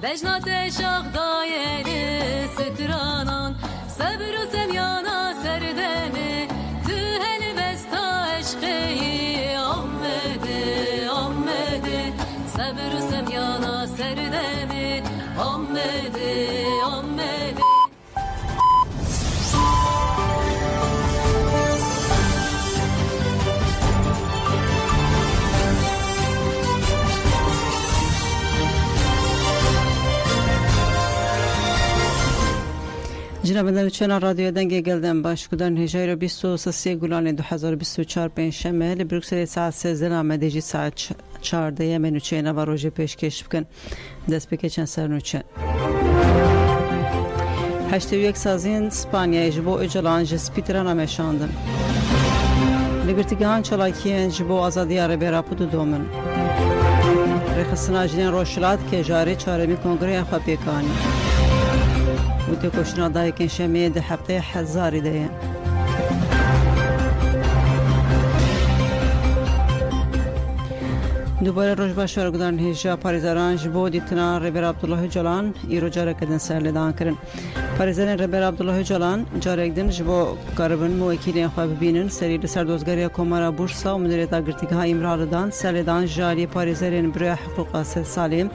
بجنات شغدای سترانان صبر و سمیانا سردمه تو هلبستا عشقی آمده آمده صبر و سمیانا سردمه آمده آمده جناب چنا رادیو دنگ گلدن باش کدن هجای 23 گولان 2024 پنجشنبه لبروکسل ساعت 13 نامدیجی ساعت 14 منوچه و روزی پیشکش بکن دست بکشن سر نوچه 81 سازین اسپانیا جبو اجلان جسپیترا نامشاندن لگرتگان چلاکیان جبو آزادی عربی راپود دومن رخصنا جنین روشلات که جاری چهارمی کنگره خواپیکانی و تکوشنا دای کنشمی ده هفته هزاری ده دوباره روز باشور گذارن هیچ پاریزاران جبو دیتنا ربیر عبدالله جلان ایرو جاره کدن سرلدان کرن پاریزاران ربیر عبدالله جلان جاره کدن جبو کاربن موکیلین خواب بینن سری سردوزگاری کمارا بورسا و مدیریت آگرتیگه ها امرالدان سرلدان جاری پاریزاران برای حقوق سالم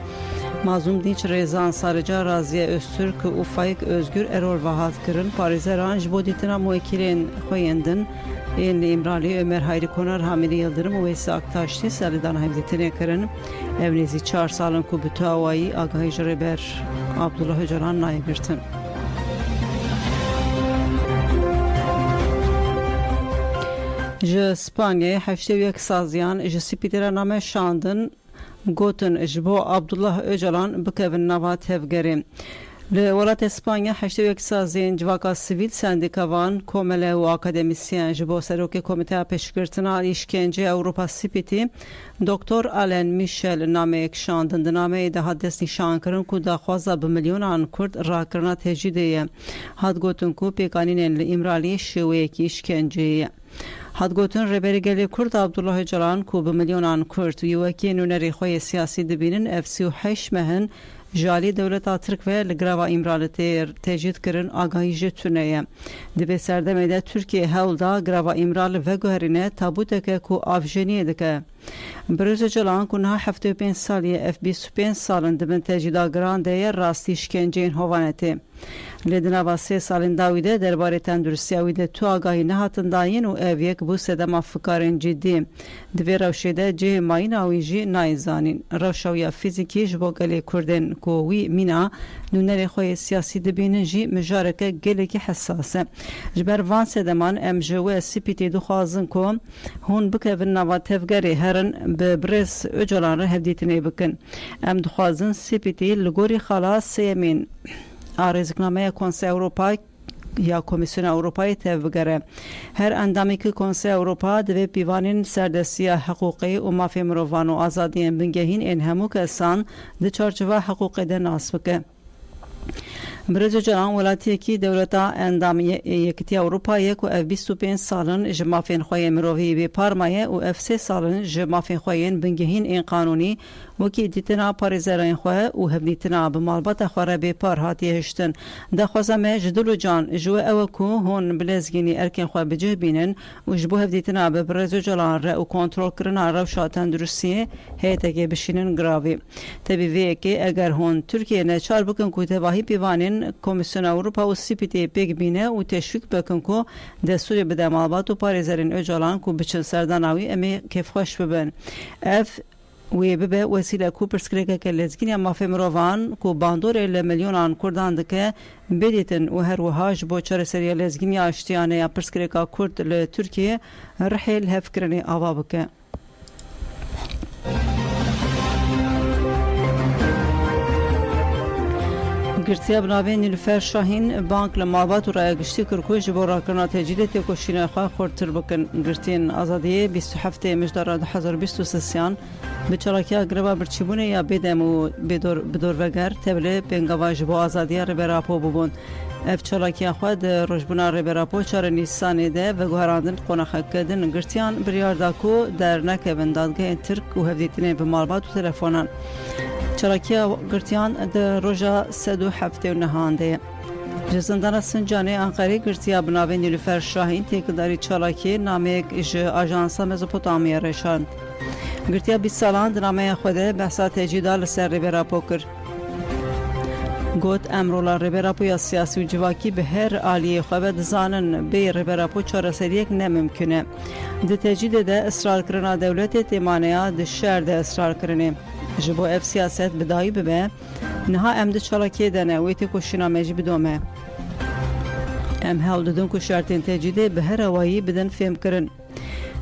Mazlum Dinç Rezan Sarıca Raziye Öztürk و Faik Özgür Erol Vahat Kırın Parizeran ji bo dîtina muwekîlên xwe yên din ên li Îmralê Ömer Hayri Konar Hamidî Yıldırım û Wêsî Aktaştî serlêdan hevdîtinê kirin ev nêzî 4 salin ku bi awayî agahî ji rêber Abdullah Öcalan nayê girtin. Ji Spanyayê 81 saziyan ji spîtera name şandin گوتن جبو عبدالله öcalan بکوین نوات هفگری لولات اسپانیا 81 سازین جواکا سیویل سندیکاوان کومله و اکادمیسین جبو سروک کمیته پیشگرتنا işkence Avrupa سپیتی دکتر آلن میشل نامه اکشاندن نامه ده حدث نشان کرن کو دخوازه به میلیونان کرد راکرنا تجدیدیه هاد گوتن کو پیکانین امرالی شوی کی işkenceyi هاد گوتن ربری گلی کرد عبدالله öcalan کو به میلیونان کرد یوکی نونری خوی سیاسی دبینن افسی و حش مهن جالی دولت آترک و لگراوا امرالی تجدید کرن آگاهی جتونیه دبی سردمه ترکیه هولدا گراوا امرال و گوهرینه تابوته که کو آفجنیه دکه بروز öcalan کنها 75 سالیه اف 25 سالن دبن تجدیدا گرانده راستی işkenceyin hovaneti لدنا 3 سالن داویده درباره تندرستی اویده تو آگاهی نهاتن داین و اویک بو سدم افکارن جدی دوی روشیده جه ماین آویجی نایزانین روشویا فیزیکی جبو گلی کردن کووی مینا نونر خوی سیاسی دبینن جی مجارکه گلی که حساسه جبر وان سدمان ام جوه سپیتی دو خوازن کو هون بکوین نوا تفگری هرن ببرز öcalan هفدیتنی بکن ام دو خوازن سپیتی لگوری خلاص سیمین آرزگنامه کنسه اروپا یا کمیسیون اروپایی تفگره هر اندامی که کنسه اروپا دوی پیوانین سردستی حقوقی و مافی مروان و آزادی بنگهین این همو کسان ده چارچوه حقوقی ده ناس بکه برز öcalan ولاتی دولتا اندام یکتی اروپا یک و اف 25 سالن جمافین خوی مروی به پارمایه و اف 3 سالن جمافین خوین بنگهین این قانونی وکی دیتنا پاریزرین خواه و هبنیتنا بمالبات خواه به پار هاتی هشتن دخوازمه جدلو جان جو اوکو هون بلزگینی ارکن خواه بجه بینن و جبو هبنیتنا ببرز öcalan را و کنترول کرنا روشا تندرسیه هیتگه بشینن گراوی تبی وی که اگر هون ترکیه نچار بکن که تباهی پیوانین کمیسیون اروپا و سپیتی پیگ بینه و تشویق بکن که دستور بده مالبات و پاریزرین öcalan که بچن سرداناوی امی کف خوش ببن اف وی به وسیله کو پرسکریکه که لزگین مافی مروان کو باندور ال میلیونان کردان دکه بدیتن و هر وهاج بو چر سری لزگین اشتیانه یا پرسکریکا کرد ل ترکیه رحیل هفکرنی آوا بکه گرتیا بنابه نیلوفر شاهین بانک لمالبات و رای گشتی کرکوش با راکرنا تجدید تکوشین خواه خورتر بکن گرتین آزادیه 27 مجدار 2023 به چراکیا گربا برچیبونه یا بدم و بدور وگر تبله پنگاواج با آزادیه رو براپو ببون اف چراکیا خود روشبونا رو براپو 4 نیسان ده و گوهراندن قناخ کردن گرتیان بریارداکو در نکبن دادگاه ترک و هفدیتینه به مالبات و تلفونان چراکیا گرتیان د روژا 179 جزندان سنجانی انقره گرتیا بناوی نیلوفر شاهین تکداری چالاکی نامه اج آژانسا مزوپوتامیا رشاند گرتیا 20 سالان نامه خوده بحثا تجیدا لسر ریبرا پوکر گوت امرولا ریبراپو یا سیاسی و جواکی به هر آلیه خواه دزانن به ریبراپو چارەسەریەک نەممکنه ده تجدید ده اصرار کرنا دولت تیمانیا ده شهر ده اصرار کرنه جبو اف سیاست بدایی ببه نها ام ده چالاکی دنه ویتی کشینا مجی بدومه ام هاو ددن که شرطین تجدید به هر اوایی بدن فهم کرن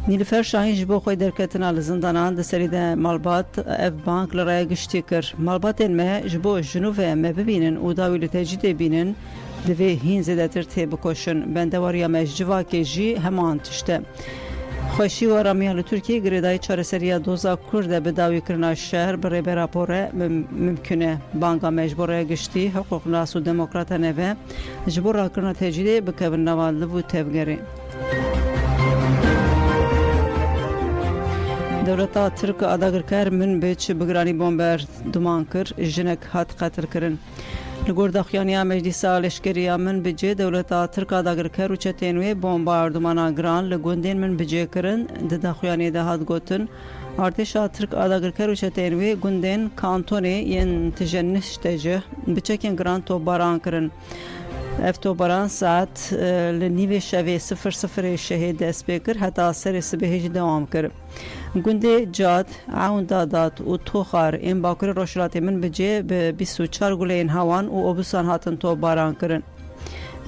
نیلوفر شاهین جبو خوی درکتنا لزندانان ده سری ده مالبات اف بانک لرای گشتی کر مالباتین ما جبو جنوب ما ببینن و داوی لتجدید بینن دوی هین زده تر تی بکشن بندواریا مججوا که جی همان تشته خوشی و آرامیان ترکیه گریدای چارەسەریya doza Kurd به داوی کرنا شهر برای براپوره ممکنه بانگا مجبوره گشتی حقوق ناس و دموکراتانه و جبورا کرنا تجدید بکبن نوال و تفگری دولتا ترک اداگرکر من بیچ بگرانی بومبر دومان کر جنک هات قتل کرن لگور داخیانیا مجلسا لشکریا من بجه دولتا ترک اداگرکر و چتینوی بومباردمانا گران لگوندین من بجه کرن د داخیانی ده هات گوتن ارتشا ترک اداگرکر و چتینوی گوندین کانتونی ین تجنش تجه بچکین گران تو باران کرن افتو بران ساعت لنیوی شوی 00 شهید دست بکر حتی سر سبهیج دوام کر گونده جاد عون دادات و توخار این باکر روشلاتی من بجه به 24 گلین هوان و اوبسان هاتن تو باران کرن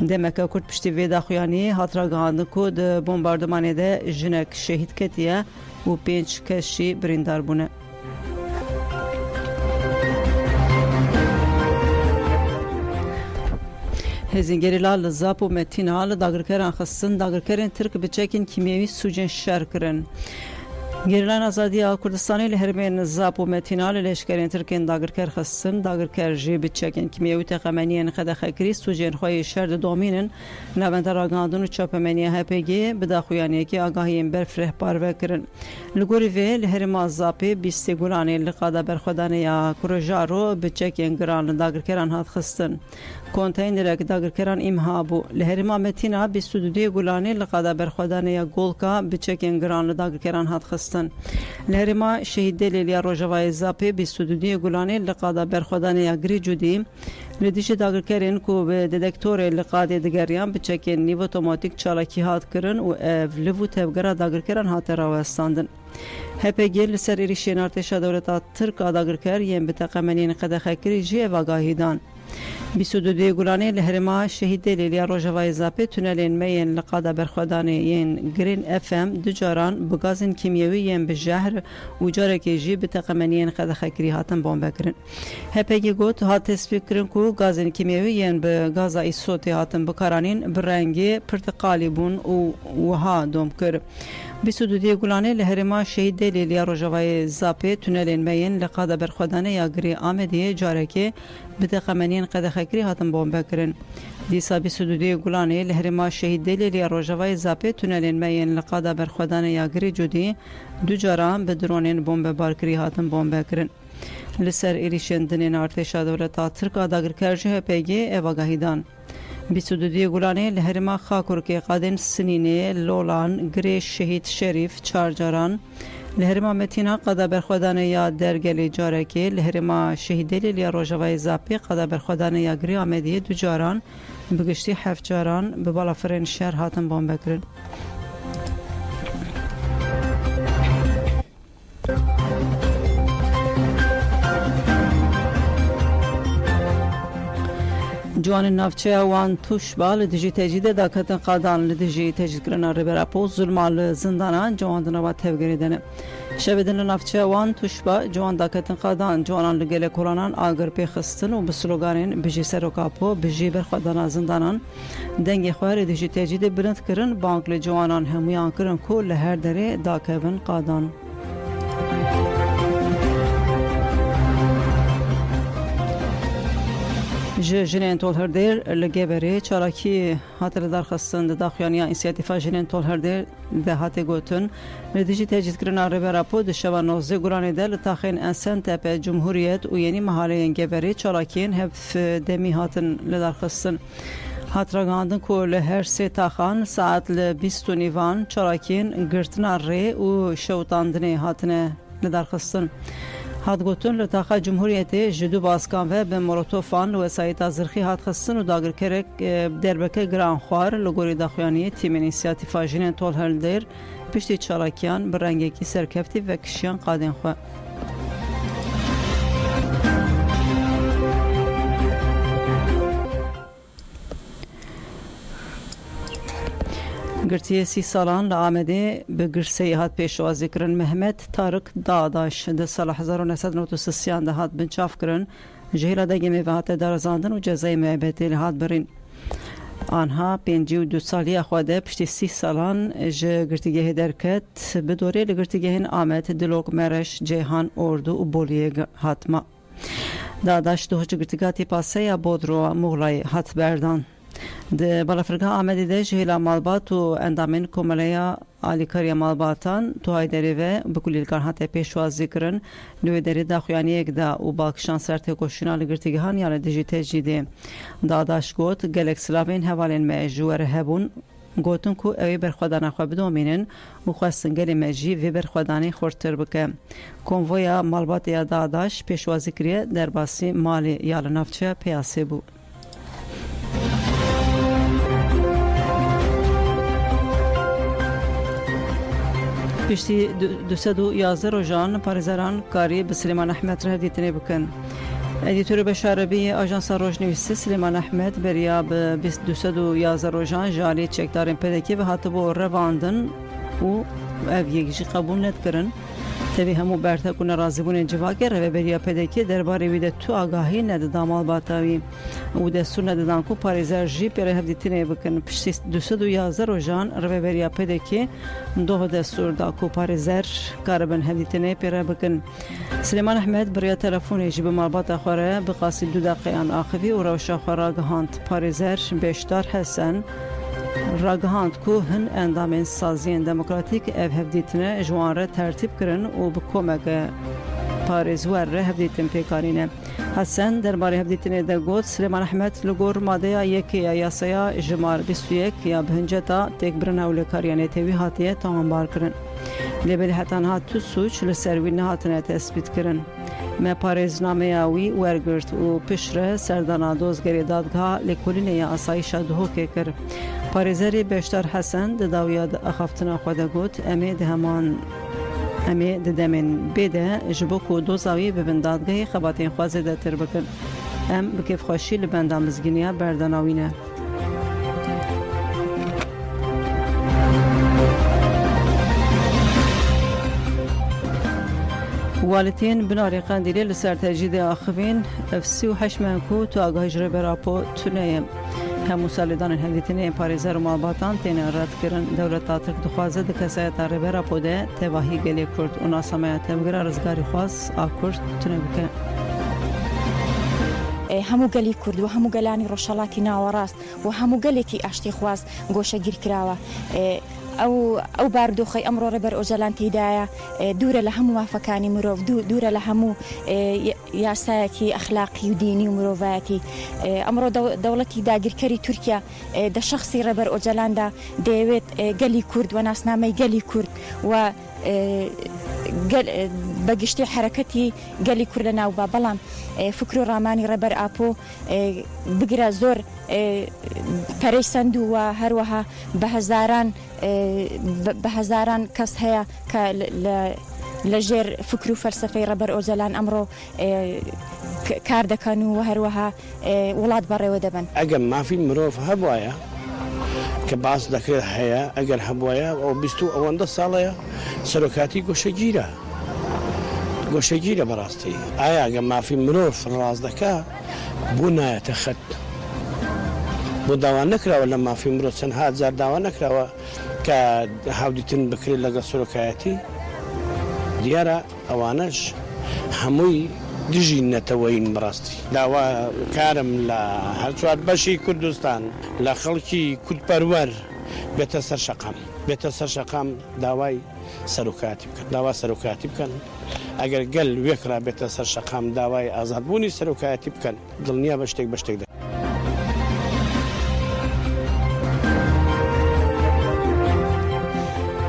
دمکه کرد پشتی ویدا خویانی هاترا گهاندن که ده بومباردمانی ده جنک شهید کتیه و 5 کشی بریندار بونه هزینگریلا لزاپ و متینا لداگرکران خستن داگرکرین ترک بچکین کیمیوی سوجن شر کرن گریلان آزادی کردستانی لهرمین زاپ و متینا لشکرین ترکین داگرکر خستن داگرکر جی بچکین کیمیوی تقمنین خدا خکری سوجن خوی شر دومینن نوند راگاندون و چاپمنی هپگی بداخویانی که آگاهیم برفره پارو کرن لگوری وی لهرما زاپی 20 گلانی لقادا برخودانی یا کروجارو بچکین گران داگرکران هات خستن کۆنتەینەرێک داگرکەران ئیمها بوو لە هەرێما مەتینا 22 گولانی لە قادا بەرخۆدانەیە گۆڵکا بچەکێن گران لە داگرکەران هاتخستن لە هەرێما شەهیدە لێلیا ڕۆژەوای زاپێ 22 گولانی لە قادا بەرخۆدانەیە گری جودی لە دیشی داگرکەرێن کو بە دەدەکتۆرێ لە قادێ دگەریان بچەکێن نیڤ ئۆتۆماتیک چالاکی هاتکردن و ئەڤ لڤ و تێبگەرا داگرکەران هاتە ڕاوەستاندن هپگی لسر ایریشین ارتشا دولتا ترک آداگرکر یم بتقمنین قدخکری جی واگاهیدان 22 گولانی لهرما شهید لیلیا روجوای زاپی تونلین مین لقادا برخودانی ین گرین اف ام دجاران بگازن کیمیوی ین بجهر و جارکی جی بتقمنین قدخکری هاتن بمب کرن هپگی گوت هات تسبیق کرن کو گازن کیمیوی ین به گازا ایسوتی هاتن بکارانین برنگی پرتقالی بون و وها دوم کر 22 گولانی لهرما شهید لیلیا روجوای زاپی تونلین مین لقادا برخودانی یا گری آمدی جارکی بتقمنین قدخکری هاتن بمب کرن دیسا 22 گولانی لهرما شهید لیلیا روجوای زاپی تونلین مین لقادا برخودانی یا گری جودی دو جاران به درونین بمب بارکری هاتن بمب کرن لسر ایریشن دنین ارتشا دولتا ترک آداگرکر جه پیگی ایواگاهیدان 22 گولانی لهرما خاکورکی قادن سنینه لولان گری شهید شریف چارجاران لهرما متینا قدا برخودانه یا درگلی جارکی لهرما شهیده لیلیا روجوای زاپی قدا برخودانه یا گری آمدی دو جاران بگشتی 7 جاران به بالافرین شهر هاتن بمب کرد جوان نافچه وان توش بال دیجی تجدید داکتن قادان لدیجی تجدید کرنا ربراپو ظلمال زندانان جوان دنوا تفگری دنه شبیدن نافچه وان توش با جوان داکتن قادان جوانان لگل کورانان آگر پی خستن و بسلوگانین بجی سروکاپو بجی برخوادان زندانان دنگی خواه دیجی تجدید بلند کرن بانک لجوانان همویان کرن کو لهر دره داکتن قادان جنین تول هردیر لگبری چالاکی هات لدرخستن داخیانیا انسیاتیفا جنین تول هردیر ده هات گوتن ردیجی تجدید کردن عربی راپو دشوا نوزه گرانی دل تاخین انسان تپ جمهوریت و یعنی محاله گبری چالاکین هف دمی هاتن لدرخستن هات راگاندن که لهر سه تاخان ساعت ل20 نیوان چالاکین گرتنا ری و شوتاندنی هاتنه لدرخستن هات گوتن لتاخا جمهوریت جدو باسکان و به مولوتوفان و وسایت زرخی هات خستن و داگر کرک دربکه گران خوار لگوری داخویانی تیم انیسیاتیفا جنین تول هلدر پشتی چالاکیان برنگیکی سرکفتی و کشیان قادن خواه گرتی 30 سالان لآمده به گرسی هات پیشوازی کرن محمد طارق داداش ده سال 1993 ده هات بنچاف کرن جهیل دگی میوهات درزاندن و جزای معبتی هات برین آنها 52 سالی خواده پشتی 30 سالان گرتیگه درکت به دوره لگرتیگه آمد دلوک مرش جهان اردو و بولیه هاتما داداش دوش گرتیگاتی پاسه یا بودرو مغلای هات بردان ده بالافرقا آمده ده جهیلا مالبات و اندامین کمالیا آلیکاریا مالباتان تو های داری و بکلیل کارهات پیشوازی کرن نوی داری دا خویانی یک دا و باکشان سرته کشینا لگرتیگه هان یال دیجیته جیده داداش گوت گلک سلابین حوالین مجوور هبون گوتن کو اوی برخوادان خواه بدومینن و خواستن گلی مجی و برخوادانی خورتر بکه کنویا مالبات یا داداش پیشوازی کریه در باسی مالی یال نفچه پیاسه بود پشتی 211 روزان پارێزەران کاری به سلیمان احمد را هەدیتنێ بکەن. ئەدیتۆرە بەشارەبی ئاژانسا ڕۆژنویسی سلیمان احمد بەریا بە 211 روزان ژالی چێکدارên پێدەکی بە هاتبۆ ڕەواندن و ئەv یەکیژی قبول نەتکردن تەوی هەموو بەرتەک و نەڕازیبوونên civakê rêveberiya pêdekî derbarê wî de tu agahî nedida malbata wî û destûr nedidan ku parêzer jî pêre hevdîtinê bikin piştî 211 rojan rêveberiya pêdekî doh destûr da ku parêzer karibin hevdîtinê pêre bikin Süleyman Ehmed biriya telefonê jî bi malbata xwe re bi qasî 2 deqeyan axivî û rewşa xwe ragihand parêzer Beşdar Hesen ragihand ku hin endamên saziyên demokratîk ev hevdîtine ji wan re tertîb kirin û bi komeke parêzwer re hevdîtin pêkarîne. Hesen derbarê hevdîtinê de got Süleyman Ehmed li gor madeya yekê ya yasaya jimar 21 ya bi hinceta têkbirina ewlekariya nêtewî hatiye tamambar kirin. Lêbelî hetanha tu suç li ser wî nehatine tespît kirin. Me parêznameya wî wergirt û pişre serdana dozgerê dadgeha lêkolînê ya asayişa Duhokê kir. Parêzerê Beşdar Hesen di dawiya axaftina xwe de got em ê di demên bê de ji bo ku doza wî bibin dadgehê xebatên xwe zêdetir bikin. Em bi kêfxweşî li benda mizgîniya berdana wî ne. والتین بناری قندیلی لسر تجدید آخرین افسی و حشمن کو تو آگاهی جرب راپو تونیم همو سالیدان هندیتینه پاریزر و مالباتان تین رد کرن دولت تاترک دخوازه دکسایت رب راپو ده تواهی گلی کرد و ناسمایت همگره رزگاری خواست آکرد تونه بکن هەموو گەلی کورد و هەموو گەلانی ڕۆژهەڵاتی ناوەڕاست و هەموو گەلێکی ئاشتی خواست گۆشەگیر کراوە ئەو باردۆخەی ئەمڕۆ ڕێبەر ئۆژەلان تێدایە دوورە لە هەموو مافەکانی مرۆڤ دوورە لە هەموو یاسایەکی ئەخلاقی و دینی و مرۆڤایەتی ئەمڕۆ دەوڵەتی داگیرکەری تورکیا دە شەخسی ڕێبەر ئۆژەلاندا دەیەوێت گەلی کورد و ناسنامەی گەلی کورد و بەگشتی حرەکەتی گەلی کورد لە ناوبا بەڵام فکر و ڕامانی ڕێبەر ئاپۆ بگرە زۆر پەرەیسەند و هەروەها بە هەزاران کەس هەیە کە لە ژێر فکر و فەلسەفەی ڕێبەر ئۆژەلان ئەمڕۆ کار دەکەن و هەروەها وڵات بەڕێوە دەبن. ئەگەر مافی مرۆڤ هەبوایە کە باس دەکرێت هەیە ئەگەر هەبوایە ئەو 20 ئەوەندە ساڵەیە سەرۆکاتی گۆشەگیرە بەڕاستی ئایا ئەگەر مافی مرۆڤ ڕاست دەکا بۆ نایەتە خەت بۆ داوا نەکراوە لە مافی مرۆڤ چەند هزار داوا نەکراوە کە هاودیتن بکرێت لەگەڵ سەرۆکایەتی دیارە ئەوانەش هەمووی دژی نەتەوەین بڕاستی داوا کارم لە هەرچوار بەشی کوردستان لە خەڵکی کوردپەروەر بێتە سەر شەقام داوای سەرۆکاتی بکەن داوا سەرۆکاتی بکەن ئەگەر گەل وێکرا بێتە سەر شەقام داوای ئازادبوونی سەرۆکایەتی بکەن دڵنیا بە شتێک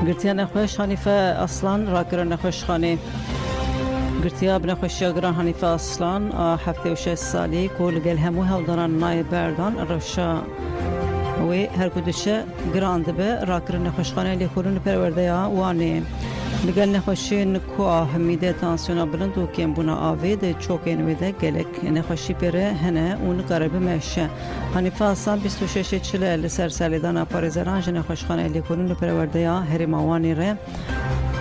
گرتیا نەخۆش حەنیفە ئەسڵان ڕاکردە نەخۆشخانەی گرتیا بنەخۆشیە گران حەنیفە ئەسڵان 76 ساڵی کۆ لەگەڵ هەموو هەڵدەران نایە بەردان ڕەوشە وێ هەرکو دوشە گران دەبێ ڕاکردە نەخۆشخانەی لێکۆڵین پەروەردەیە وانێ لەگەڵ نەخۆشیên ku ahemîdê tansiyona bilind û kêmbûna avê di çokên wê de gelek nexweşî pêre hene û nikare bimeşe. Hanîfe Hasan 26 çile li ser serlêdana parêzeran ji nexweşxaneyê lêkolîn li perwerdeya Herêma Wanê re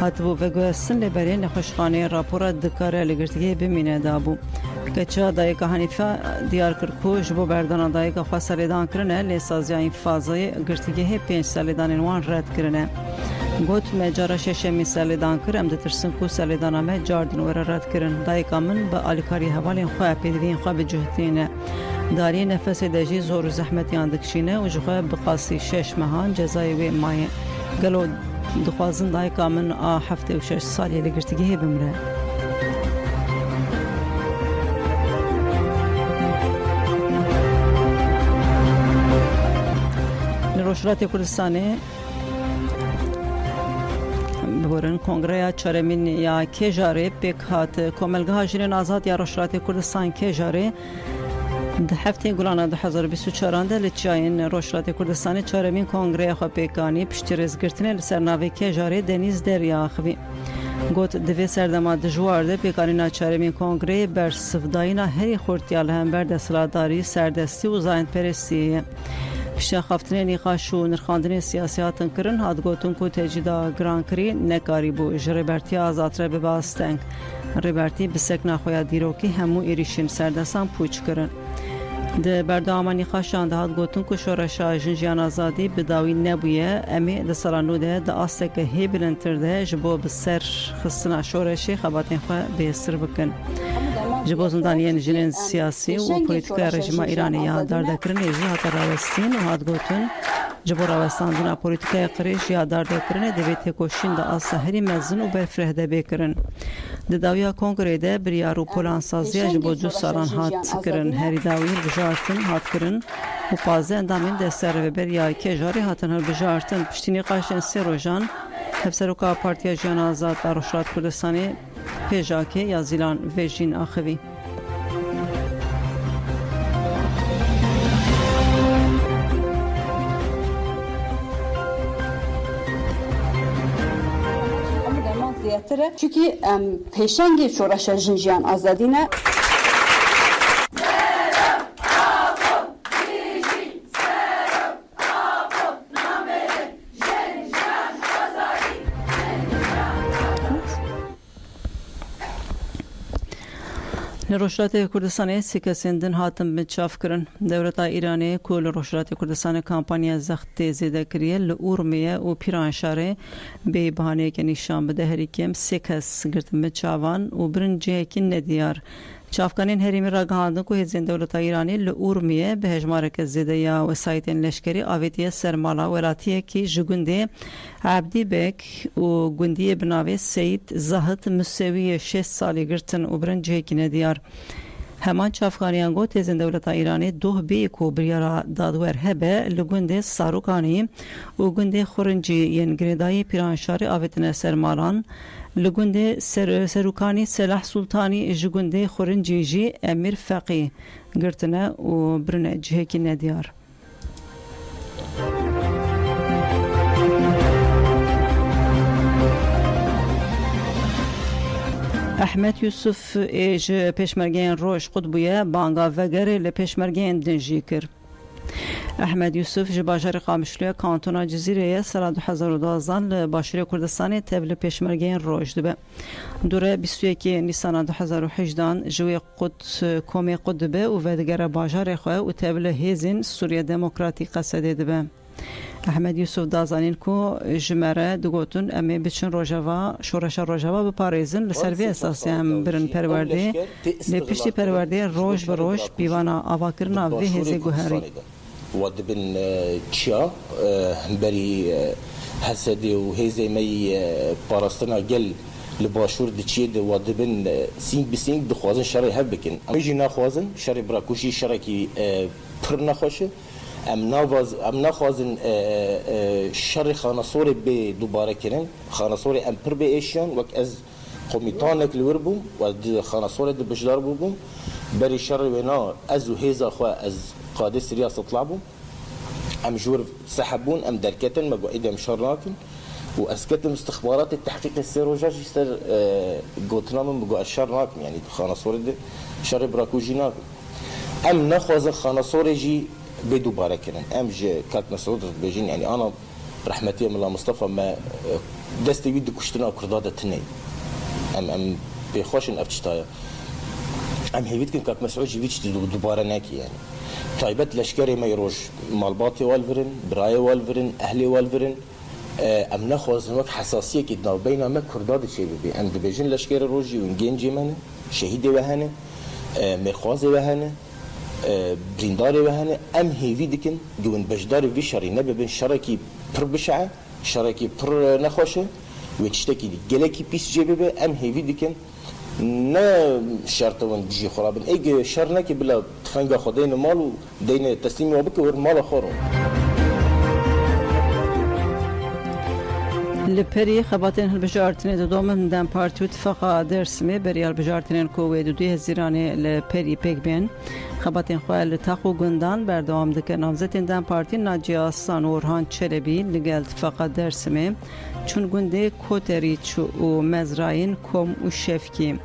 hatibû veguhestin lêberê nexweşxaneyê rapora dikare li girtîgehê bimîne dabû. Keça dayîka Hanîfe diyar kir ku ji bo berdana dayîka xwe serlêdan kirine lê saziya înfazayê girtîgehê 5 serlêdanên wan red kirine. Got me cara şeşemî serlêdan kir em ditirsin ku serlêdana me cardin were red kirin. Dayîka min bi alîkarî hevalên xwe pêdiviyên xwe bicûhtîne. Dariyê nefesê de jî zor û zehmetiyan dikişîne û ji xwe bi qasî 6 mehan cezayê wê maye. Gelo dixwazin dayîka min a 76 saliyê li girtîgehê bimre. Li Rojhilatê Kurdistanê Bigorin Kongreya Çaremîn ya Kêjarê pêk hat Komelgeha Jinên Azad ya Rojhilatê Kurdistan Kêjarê di heftê Gulana 2024 de li çiyayên Rojhilatê Kurdistanê çaremîn Kongreya xwe pêkanî piştî rêzgirtinê li ser navê Kêjarê Deniz Derya axivî. Got divê serdema dijwar de pêkanîna çaremîn Kongreyê bersivdayîna herî xurtiya li hember desthilatdarî serdestî û zayînperestiyê ye. Pişta xaftinê nîqaş û nirxandinê siyasî hatin kirin hat gotin ku tecîda girankirî nekarî bû ji rêbertiya azad re bibe asteng. Rêbertî bi sekna xwe ya dîrokî hemû êrişên serdestan pûç kirin. Di berdewama nîqaşan de hat gotin ku şoreşa jin jiyan azadî bi dawî nebûye em ê di sala nû de di asteke hê bilindtir de ji bo bi ser xistina şoreşê xebatên xwe bêstir bikin. Ji bo zindaniyên jinên siyasî û polîtîkaya rejima Îranê ya dardekirinê jî hate rawestîn û hat gotin ji bo rawestandina polîtîkaya qirêj ya dardekirinê divê têkoşîn de asa herî mezin û berfireh de bêkirin. Di dawiya Kongrê de biryar û polansaziya ji bo 2 salan hat kirin. Herî dawî hilbijartin hat kirin û pazê endamên desteserveberiya Kêjarê hatin hilbijartin. Piştî nîqaşên sê rojan hevseroka Partiya Jiyan Azad a Rojhilat Kurdistanê pêjakê ya Zîlan Vejîn axivî. Çünkü peşengi şoreşa jinjiyan azadine Li Rojhilatê Kurdistanê sê kesên din hatin bin çavkirin. Dewleta Îranê ku li Rojhilatê Kurdistanê kampanya zextê zêde kiriye li Urmiye û Pîranşarê bê bihaneyeke nîşan bide herî kêm 3 kes girtin bin çavan û birin cihekî nediyar. Çavkanên herîmî ragihandin ku hêzên dewleta Îranê li Urmiye bi hejmareke zêde ya wesayetên leşkerî avêtiye ser mala welatiyekî ji gundê Ebdîbek û gundiyê bi navê Seyid Zahid Musewiyê 6 salî girtin û birin cihekî nediyar. Heman çavkaniyan got hêzên dewleta Îranê doh bê ku biryara dadwer hebe li gundê Sarukanî û gundê Xurincî yên girêdayî Pîranşarê avêtine ser malan. Li gundê Serûkanî Selah Sultanî ji gundê Xurincî jî Emîr Feqî girtine û birine cihekî nediyar. Ahmet Yusuf ji pêşmergeyên Roj Qutbûyê banga vegerê li pêşmergeyên din jî kir. Ahmet Yusuf ji bajarê Qamişloya kantona Cizîreyê sala 2012 li Başûrê Kurdistanê tev li pêşmergeyên Roj dibe. Dure 21 Nîsana 2018 ji wê komê Qut dibe û vedigere bajarê xwe û tev li hêzên Sûriya Demokratîk Qesedê dibe. احمد یوسف دازانین کو جمره دگوتن امی بچن روجاوا شورش روجاوا بپاریزن لسروی اساسی هم برن پرورده لپشتی پرورده روش به روش بیوانا آواکرنا وی هزی گوهری ودبن تشا بري حسدي وهزي مي باراستنا جل لباشور دچید ودبن سینگ بسینگ دخوازن شرای هبکن امیجی نخوازن شرای براکوشی شرای کی پر نخوشه ام نخوازن شرای خانصور به دوباره کنن خانصور ام پر به ایشان وک از قومیتانک لوربوم و خانصور د بجدار بوم بری شرای ونا از هزا خو از قاده سريا تطلعوا ام جور سحبون ام دركتن مقعد ام شراكن واسكتم استخبارات التحقيق السيروجاج يصير قوتنا من بقوا الشراكن يعني خانصور دي شر براكوجيناك ام نخوز خانصور جي بدو باركن ام جي كات مسعود بيجين يعني انا رحمتي من الله مصطفى ما دستي بيد كشتنا كرداده تنين ام بيخوشن ابتشتايا ام هيفيتكن كات مسعود جيفيتش دوباره ناكي يعني تایبت لشکری میروش مالباتی والورن برای والورن اهلی والورن ام نخواستن وقت حساسیه که دنو بین ما کرداد چه ببی ام دبیجن لشکر روزی و گنجی منه شهید وهنه مرخواز وهنه بریندار وهنه ام هیوی دکن جون بجدار وی شری نببن شرکی پر بشعه شرکی پر نخوشه و تشتکی گلکی پیس جه ببی ام هیوی دکن نه شرط ون بيجي خرابن اي شرنا كي بلا تفنجا خدين مال دين تسليم وبك ور مال خورو لپری خباتن هلبجارتنه دومن دم پارتی اتفاقا درسمی بریال بجارتنه کوی دو هزیرانه لپری پیک بین خباتن خوال تاخو گندان بردوام دکه نامزدین دم پارتی ناجی آسان و اورهان چلبی لگل اتفاقا درسمی چون گنده کوتریچ و مزراین کم و شفکی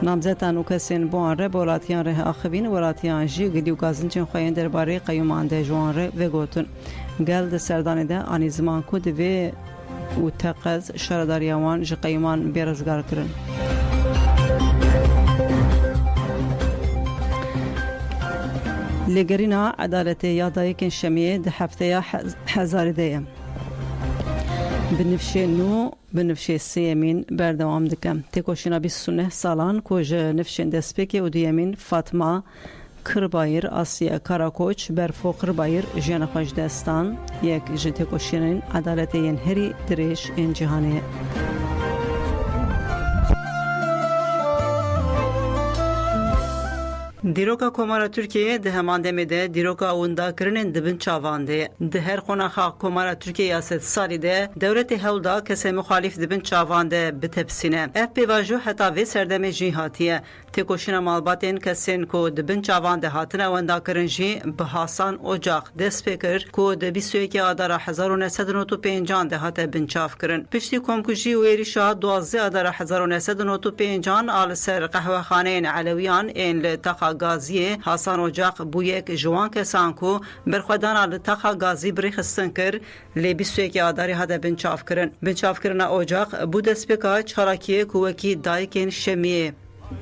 نامزدان و کسین بوان ره بولاتیان ره آخوین ولاتیان جی گلی و گازنچن خواهین درباره قیومان ده جوان ره و گوتن گل ده سردانه ده آنی زمان کود و و تقز شرداریوان جقیمان بیرزگار کرن لگرینا عدالت یادایی کن شمیه ده هفته هزار دیه بنفشه نو بنفشه سیمین بردوام دکم تکوشینا 29 سالان کوژ نفشن دسپیک و دیمین فاطمه کربایر آسیا کاراکوچ برفو کربایر جن خوش دستان یک جته کوشین عدالت ین هری درش این جهانه دیروکا کومارا ترکیه ده همان دمیده دیروکا اوندا کرنن دبن چاوانده ده هر خونخا کومارا ترکیه یاست سالی ده دولت هولدا کسی مخالف دبن چاوانده بتپسینه اف پی واجو حتا وی سردم جیهاتیه تکوشینا مالباتین کسین کو دبن چاوانده هاتنه اوندا کرنجی به حسان اجاق دست پیکر کو ده 21 آدار 1995 ده هاته بن چاف کرن پشتی کمکوشی و ایریشا 12 آدار 1995 آل سر قهوه خانه علویان این لتقا گازی حسان اجاق بو یک جوان کسان کو برخودان لتقا گازی بریخستن کر لی 21 آداری هاته بن چاف کرن اجاق بو دست پیکا چاراکی کوکی دایکین شمیه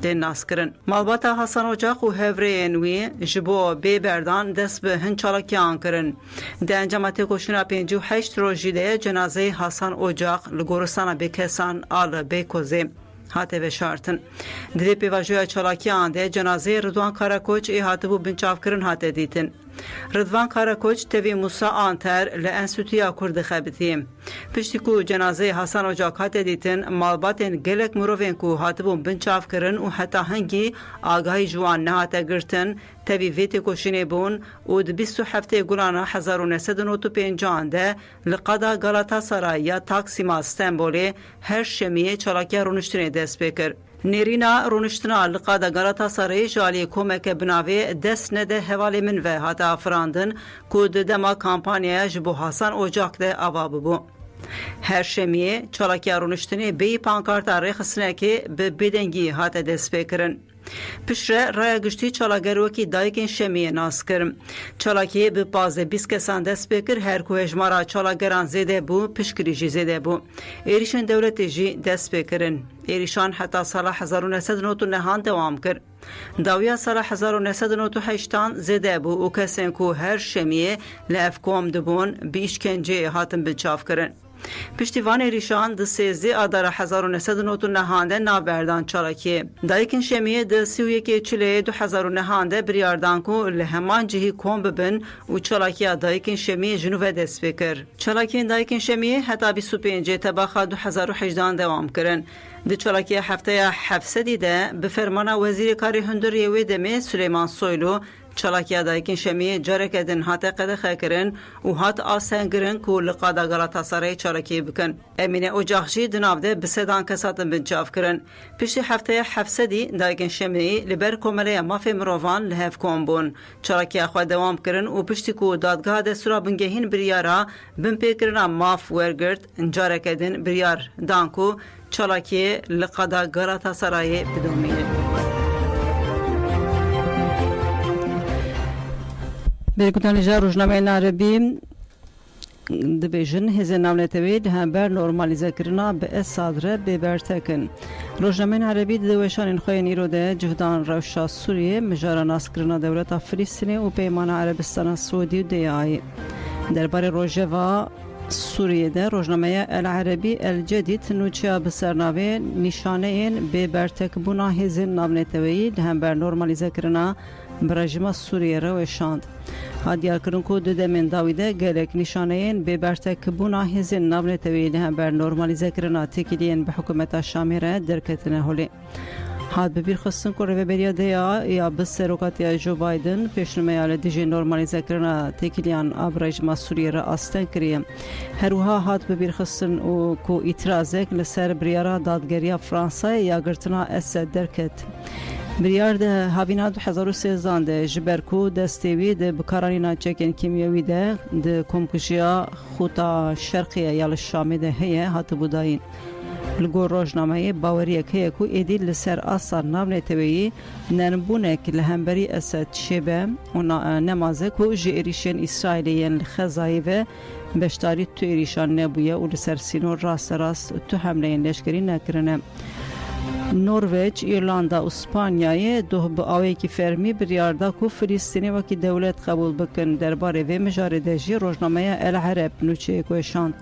ده ناس کرن مالباتا حسن اجاق و هفرین وی جبو بی بردان دست به هن چالاکیان کرن ده انجامت کشنا 58 روزی ده جنازه حسن اجاق لگورستان بکسان آل بیکوزه هاته و شارتن ده پیواجوی چالاکیان ده جنازه رضوان کاراکوچ ای هاته بو بنچاف کرن هاته دیتن رضوان کاراکوچ توی موسی آنتر لانستیتویا کرد خبتی پشتی کو جنازه حسن اجاق هاته دیتن مالباتن گلک مروین کو هاته بو بنچاف کرن و حتی هنگی آگاهی جوان نهاته گرتن تبی ویت کوشینه بون و د 27 گلان 1995 ده لقدا گالاتا سرای یا تاکسیم استانبول هر شمیه چالاکی رونشتنه دست بکر نیرینا رونشتنا لقادا گالاتا سرای جالی کومک بناوی دست نده حوالی من و هاته افراندن کود دما کامپانیا جبو حسن اجاق ده آواب بو هر شمیه چالاکی رونشتنه بی پانکارتا ریخسنه که به بدنگی هاته دست بکرن پشره رای گشتی چالاگروکی دایکین شمیه ناس کرم. چالاکی به پازه 20 کسان دست بکر هر کو هجمارا چالاگران زیده بو پشکری جی زیده بو. ایریشان دولت جی دست بکرن. ایریشان حتی سال 1999 دوام کرد. داویا سال 1998 زده بو و کسین کو هر شمیه لافکوم دبون بیشکنجه هاتن بچاف کرن. پشتیوان ایریشان د 13 آذر 1999 نابردان چالاکی دایکن شمیه د 31 چلی 2009 بریاردان کو لهمان جهی کوم ببن و چالاکی دایکن شمیه جنوب دست بکر. چالاکی دایکن شمیه حتی 25 تباخا 2018 دوام کرن. د چالاکی هفته 700 ده به فرمان وزیر کاری هندوریه و دمه سلیمان سویلو چالاکی دایکن شمیه جارک ادن هات قد خکرن و هات آسنگرن کو لقادا گالاتاسارای چالاکی بکن. امینه اجاخشی دنابده بسدان کساتن بنچاف کرن. پشت هفته 700 دایکن شمیه لبر کومله مافی مروان لهف کوم بون. چالاکی خو دوام کرن و پشتی کو دادگاه دستورا بنگهین بریارا بنپیکرنا ماف ورگرد جارک ادن بریار دانکو چالاکی لقادا گالاتاسارای بدومیه. برکتان جا روزنامه عربی دبیجن هزین ناملتوی دهنبر نورمالیزه کرنا به اصادره ببرتکن. روزنامه عربی دوشان خوین ایروده جهدان روشا سوریه مجارا ناس کرنا دولت فلسطین و پیمان عربستان سعودی و دیایی. درباره روژوا سوریه ده روزنامه العربی الجدید نوچیا بسرناوی نشانه این ببرتک بنا هزین ناملتوی دهنبر نورمالیزه کرنا برژما سوریه رو شاند. هادیار کرن کو دو دمن داویده گلک نشانهین ببرتک بونا هزین نابنتوی لهم بر نورمالیزه کرنا تکیلین به حکومت شامیره درکتنه هولی. هاد ببیر خستن کو ریبریا دیا یا بسروکاتیا جو بایدن پیشنمه آل دیجی نورمالیزه کرنا تکیلیان برژما سوریه را آستن کریم. هروها هاد ببیر خستن و کو itirazek لسر بریارا دادگریا فرانسای یا گرتنا اسد درکت. بریار ده هاوینا 2013 ده جبرکو دستیوی ده بکارانی ناچکن کیمیوی ده ده کمکشیا خوتا شرقیه یا الشامی ده هیه هات بوداین. لگور روزنامه باوریه که کو ایدی لسر آثار نامنتوی نربونک لهمبری اسد شبه و نمازه کو جیریشن اسرائیلیین خزایی و بشتاری تو ایریشان نبویه و لسر سینور راست تو حمله لشکری نکرنه. نروژ، ایرلاندا و اسپانیای دو به آوی که فرمی بریاردا کو فلسطینی و که دولت قبول بکن درباره و مجاردجی روزنامه العرب نوچه کوشان.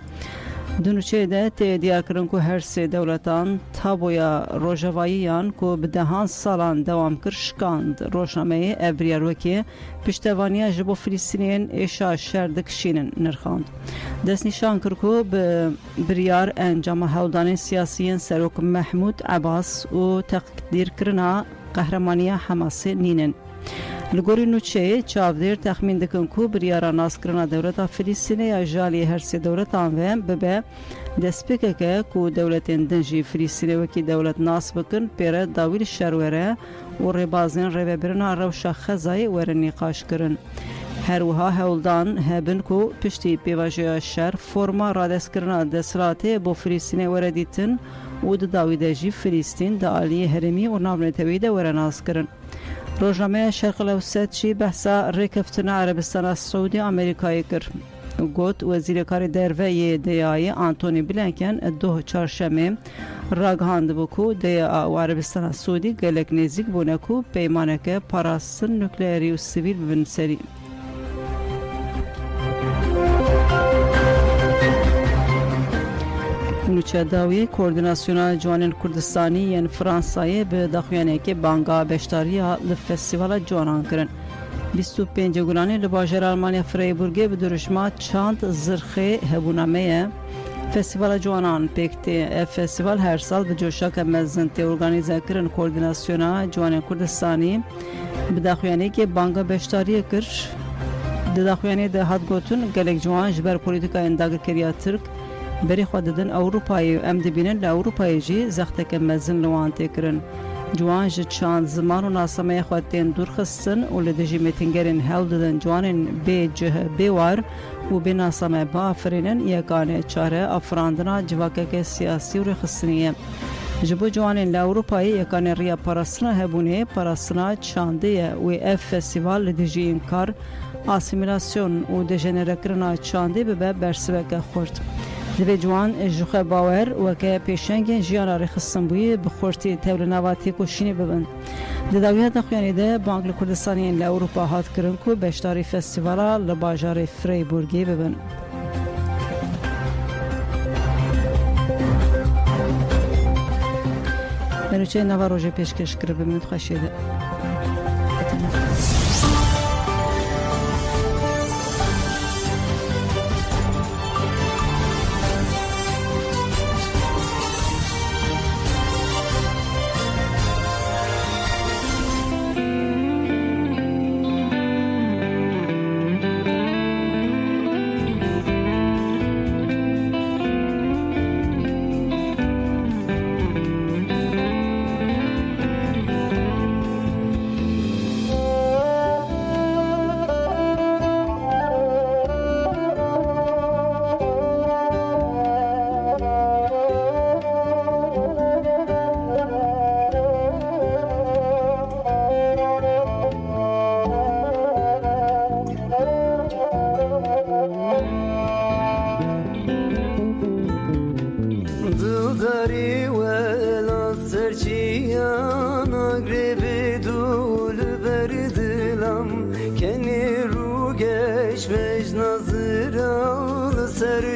دنوچه ده تیار کردن که هر سه دولتان تابویا روژواییان که به دهان سالان دوام کرشکاند روزنامه ابریار وکی پشتوانیا جبو فلسطینیان ایشا شردکشینن نرخاند. دست نشان کرد که به بریار انجام هولدان سیاسیین سروک محمود عباس و تقدیر کرنا قهرمانی حماس نینن. لگوری نوچه چاودیر تخمین دکن کو بریارا ناس کرنا دولتا فلسطینی یا جالی هر سه دولتان و ببه دست بکه کو دولتین دنجی فلسطینی وکی دولت ناس بکن پیره داویل شروره و ربازین رببرنا روشا خزای ور نقاش کرن. هروها هولدان هبن کو پشتی پیواجه شر فرما رادس کرنا دسراته بو فلسطینی وردیتن و داویدجی فلسطین دا علی هرمی و نابنتوی دا ور ناس کرن. روزنامه شرق الاوسط چی بحثا ریکفتن عربستان السعودی آمریکایی کرد. گوت وزیر کار دروی دیای آنتونی بلینکن دو چهارشنبه راگهاند بکو دیا و عربستان السعودی گلک نزدیک بونکو پیمانک پاراستن نوکلیری و سیویل بنسری. نوچه داوی کوردیناسیون جوانان کردستانی یعنی فرانسایی به داخویانه که بانگا بشتاری لفستیوال جوانان کرن. 25 گلانی لباجر آلمانیا فریبورگه به درشما چند زرخه هبونامه فستیوال جوانان پیکتی. فستیوال هر سال به جوشاک مزنتی ارگانیزه کرن کوردیناسیون جوانان کردستانی به داخویانه که بانگا بشتاری کرد. داخویانه ده هات گوتون گلک جوان جبر پولیتیکا انداغ کریا ترک بری خود دادن اروپایی ام دبینن لاوروپایی جی زخت که مزن لوان تکرن. جوان جد چند زمان و ناسمه خودتین دور خستن و لدجی میتینگرین هل دادن جوانین بی جه بیوار و بی ناسمه با افرینن یکانه چاره افراندنا جواکه که سیاسی و رخصنیه. Ji bo ciwanên li Ewropayê yekaneriya parastina hebûnê, parastina çandê wê ev festîval li dijî înkar, asîmîlasyon û dejenerekirina çandê bibe bersiveke xurt. Divê ciwan ji xwe bawer weke pêşengên jiyana rêxistinbûyî bi xurtî tev li nava têkoşînê bibin. Di dawiya daxuyanê de Bank li Kurdistaniyên li Ewropa hat kirin ku beşdarî festîvala li bajarê Freiburgê bibin. Menûçeyên nava rojê pêşkêş kiribin min xweşê de. Dildari wela serçiyana grebi dul berdilam Keni ru geçmeş nazıralı ser